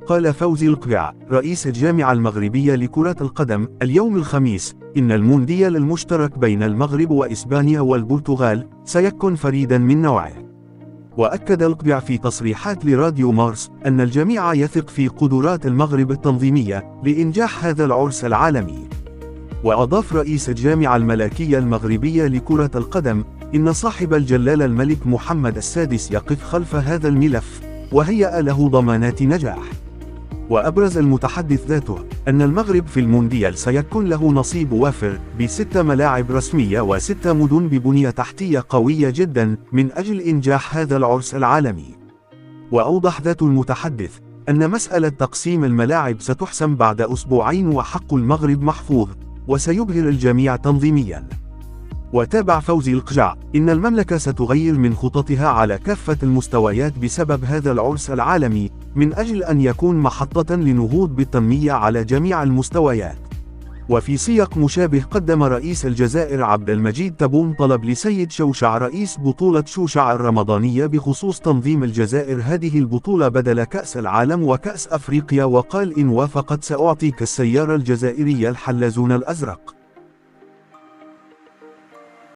قال فوزي القبع رئيس الجامعة المغربية لكرة القدم اليوم الخميس إن المونديال المشترك بين المغرب وإسبانيا والبرتغال سيكون فريدا من نوعه. وأكد القبع في تصريحات لراديو مارس أن الجميع يثق في قدرات المغرب التنظيمية لإنجاح هذا العرس العالمي. وأضاف رئيس الجامعة الملكية المغربية لكرة القدم إن صاحب الجلالة الملك محمد السادس يقف خلف هذا الملف وهيأ له ضمانات نجاح. وأبرز المتحدث ذاته أن المغرب في المونديال سيكون له نصيب وافر ب6 ملاعب رسمية و6 مدن ببنية تحتية قوية جدا من أجل إنجاح هذا العرس العالمي. وأوضح ذات المتحدث أن مسألة تقسيم الملاعب ستحسم بعد أسبوعين وحق المغرب محفوظ وسيبهر الجميع تنظيميا. وتابع فوزي القجع إن المملكة ستغير من خططها على كافة المستويات بسبب هذا العرس العالمي من أجل أن يكون محطة لنهوض بالتنمية على جميع المستويات. وفي سياق مشابه قدم رئيس الجزائر عبد المجيد تبون طلب لسيد شوشع رئيس بطولة شوشع الرمضانية بخصوص تنظيم الجزائر هذه البطولة بدل كأس العالم وكأس أفريقيا، وقال إن وافقت سأعطيك السيارة الجزائرية الحلزون الأزرق.